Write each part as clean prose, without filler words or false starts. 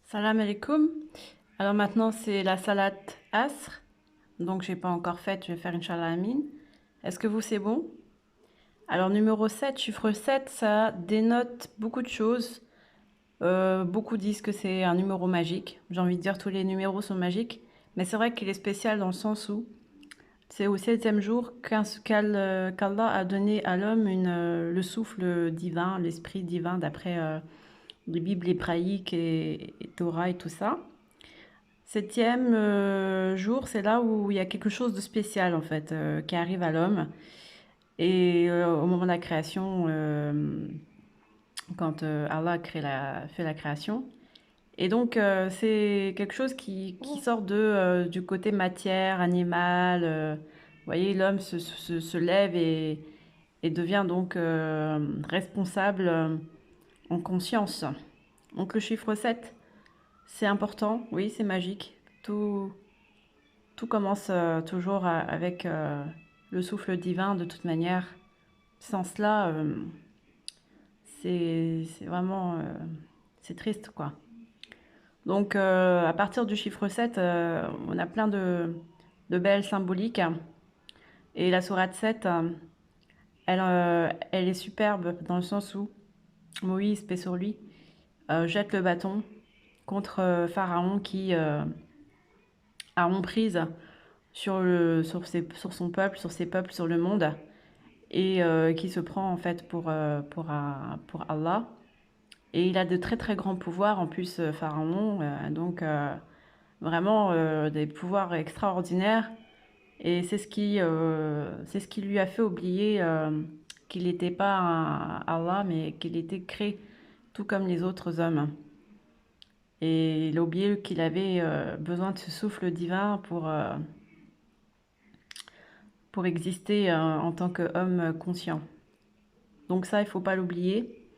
Salam alaikum. Alors maintenant, c'est la salade asr. Donc, j'ai pas encore faite, je vais faire Inch'Allah Amin. Est-ce que vous, c'est bon? Alors, numéro 7, chiffre 7, ça dénote beaucoup de choses. Beaucoup disent que c'est un numéro magique. J'ai envie de dire tous les numéros sont magiques. Mais c'est vrai qu'il est spécial dans le sens où c'est au septième jour qu'Allah a donné à l'homme le souffle divin, l'esprit divin d'après les Bibles hébraïques et Torah et tout ça. Septième jour, c'est là où il y a quelque chose de spécial en fait qui arrive à l'homme. Et au moment de la création, quand Allah a fait la création. Et donc c'est quelque chose qui sort du côté matière, animal. Vous voyez, l'homme se lève et devient donc responsable en conscience. Donc le chiffre 7, c'est important, oui, c'est magique. Tout commence toujours avec le souffle divin de toute manière. Sans cela, c'est vraiment c'est triste quoi. Donc à partir du chiffre 7, on a plein de belles symboliques. Et la sourate 7, elle est superbe dans le sens où Moïse, paix sur lui, jette le bâton contre Pharaon qui a emprise sur son peuple, sur ses peuples, sur le monde, et qui se prend en fait pour Allah. Et il a de très très grands pouvoirs en plus, Pharaon, donc vraiment des pouvoirs extraordinaires. Et c'est ce qui lui a fait oublier qu'il n'était pas Allah, mais qu'il était créé tout comme les autres hommes. Et il a oublié qu'il avait besoin de ce souffle divin pour exister en tant qu'homme conscient. Donc ça, il faut pas l'oublier.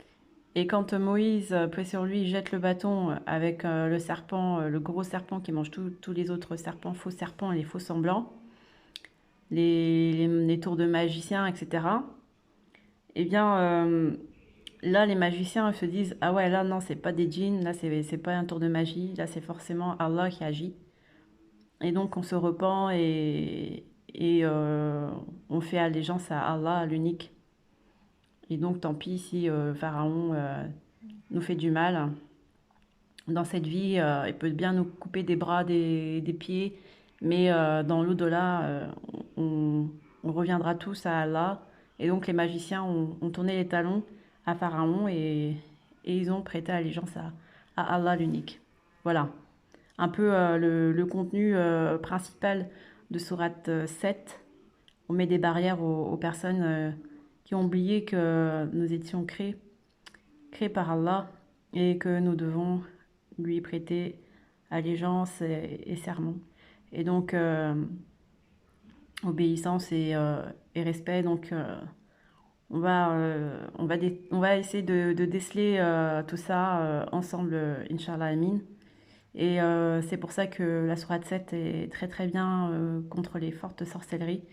Et quand Moïse, paix sur lui, jette le bâton avec le serpent, le gros serpent qui mange tous les autres faux serpents et les faux semblants, les tours de magiciens, etc. Eh bien, là, les magiciens se disent, ah ouais, là, non, c'est pas des djinns, là, c'est pas un tour de magie, là, c'est forcément Allah qui agit. Et donc, on se repent et on fait allégeance à Allah, à l'unique. Et donc, tant pis si Pharaon nous fait du mal. Dans cette vie, il peut bien nous couper des bras, des pieds, mais dans l'au-delà, on reviendra tous à Allah. Et donc, les magiciens ont tourné les talons à Pharaon et ils ont prêté allégeance à Allah l'unique. Voilà, un peu le contenu principal de Sourate 7. On met des barrières aux personnes qui ont oublié que nous étions créés par Allah et que nous devons lui prêter allégeance et serment. Et donc, obéissance et respect. Donc, on va essayer de déceler tout ça ensemble, Inch'Allah Amin. Et c'est pour ça que la sourate 7 est très très bien contre les fortes sorcelleries.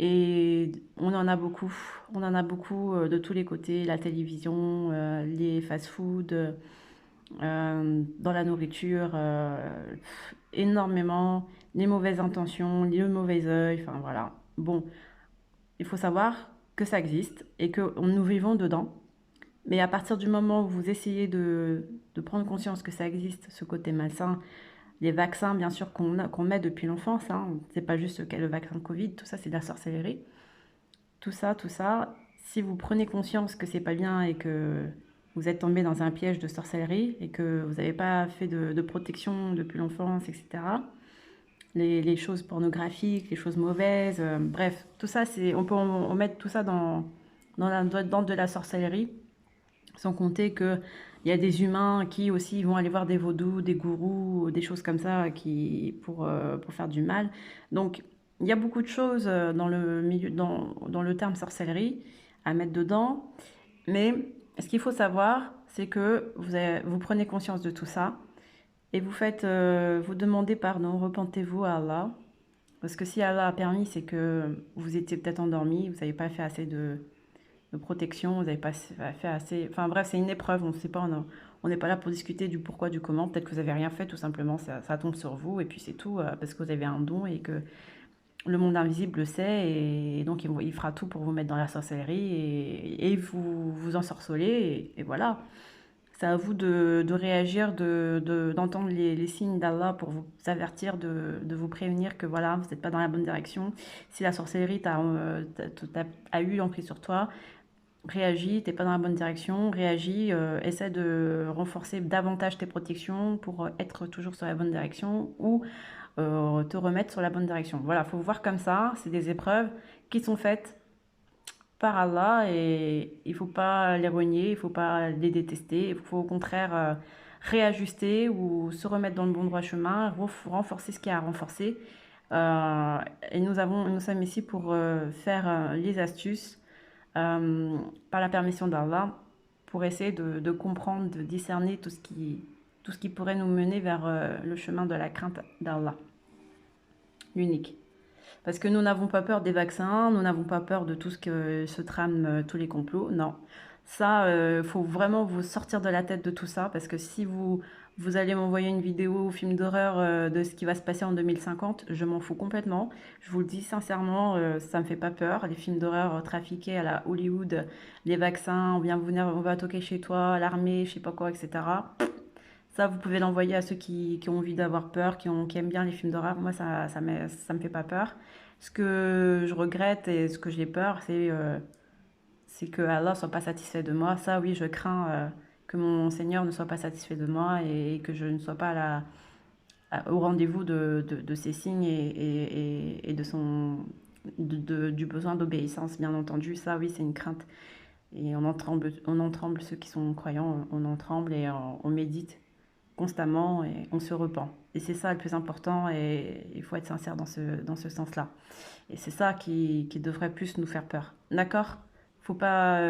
Et on en a beaucoup de tous les côtés, la télévision, les fast-foods, dans la nourriture, énormément, les mauvaises intentions, les mauvais œil, enfin voilà. Bon, il faut savoir que ça existe et que nous vivons dedans. Mais à partir du moment où vous essayez de prendre conscience que ça existe, ce côté malsain, les vaccins, bien sûr, qu'on met depuis l'enfance, hein, c'est pas juste le vaccin Covid, tout ça, c'est de la sorcellerie. Tout ça, si vous prenez conscience que c'est pas bien et que vous êtes tombé dans un piège de sorcellerie et que vous n'avez pas fait de protection depuis l'enfance, etc., les choses pornographiques, les choses mauvaises, bref, tout ça, on peut en mettre tout ça dans de la sorcellerie, sans compter qu'il y a des humains qui aussi vont aller voir des vaudous, des gourous, des choses comme ça pour faire du mal. Donc, il y a beaucoup de choses dans le terme sorcellerie à mettre dedans. Mais ce qu'il faut savoir, c'est que vous prenez conscience de tout ça et vous demandez pardon, repentez-vous à Allah. Parce que si Allah a permis, c'est que vous étiez peut-être endormi, vous n'avez pas fait assez de protection, vous n'avez pas fait assez. Enfin bref, c'est une épreuve, on ne sait pas, On n'est pas là pour discuter du pourquoi, du comment. Peut-être que vous avez rien fait, tout simplement, ça tombe sur vous, et puis c'est tout, parce que vous avez un don et que le monde invisible le sait, et donc il fera tout pour vous mettre dans la sorcellerie et vous vous ensorceler, et voilà. C'est à vous de réagir, d'entendre les signes d'Allah pour vous avertir, de vous prévenir que voilà, vous n'êtes pas dans la bonne direction. Si la sorcellerie a eu l'emprise sur toi, réagis, t'es pas dans la bonne direction, réagis, essaie de renforcer davantage tes protections pour être toujours sur la bonne direction, ou te remettre sur la bonne direction. Voilà, faut voir comme ça, c'est des épreuves qui sont faites par Allah, et il faut pas les renier, il faut pas les détester, il faut au contraire réajuster ou se remettre dans le bon droit chemin, renforcer ce qu'il y a à renforcer. Et nous sommes ici pour faire les astuces par la permission d'Allah, pour essayer de comprendre, de discerner tout ce qui pourrait nous mener vers le chemin de la crainte d'Allah, l'unique. Parce que nous n'avons pas peur des vaccins, nous n'avons pas peur de tout ce que se trame, tous les complots, non. Ça, faut vraiment vous sortir de la tête de tout ça, parce que si vous allez m'envoyer une vidéo ou film d'horreur de ce qui va se passer en 2050, je m'en fous complètement. Je vous le dis sincèrement, ça me fait pas peur. Les films d'horreur trafiqués à la Hollywood, les vaccins, on va toquer chez toi, l'armée, je sais pas quoi, etc. Ça, vous pouvez l'envoyer à ceux qui ont envie d'avoir peur, qui aiment bien les films d'horreur. Moi, ça me fait pas peur. Ce que je regrette et ce que j'ai peur, c'est que Allah soit pas satisfait de moi. Ça, oui, je crains que mon Seigneur ne soit pas satisfait de moi, et que je ne sois pas au rendez-vous de ses signes, et du besoin d'obéissance, bien entendu. Ça, oui, c'est une crainte. Et on en tremble, ceux qui sont croyants, on en tremble, et on médite constamment, et on se repent. Et c'est ça le plus important, et il faut être sincère dans ce sens-là. Et c'est ça qui devrait plus nous faire peur. D'accord? Faut pas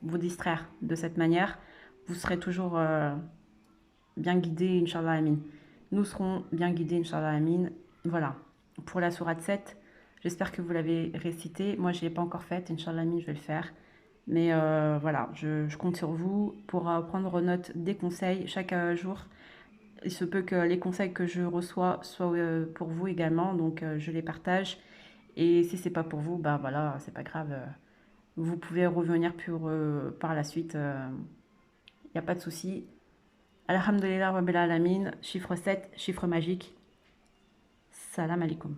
vous distraire de cette manière. Vous serez toujours bien guidés, Inch'Allah Amin. Nous serons bien guidés, Inch'Allah Amin. Voilà. Pour la sourate 7, j'espère que vous l'avez récitée. Moi, je ne l'ai pas encore faite. Inch'Allah Amin, je vais le faire. Mais voilà, je compte sur vous pour prendre note des conseils chaque jour. Il se peut que les conseils que je reçois soient pour vous également, donc je les partage. Et si c'est pas pour vous, bah voilà, c'est pas grave. Vous pouvez revenir par la suite. Il n'y a pas de souci. Alhamdulillah Rabbil Alamin, chiffre 7, chiffre magique. Salam alaikum.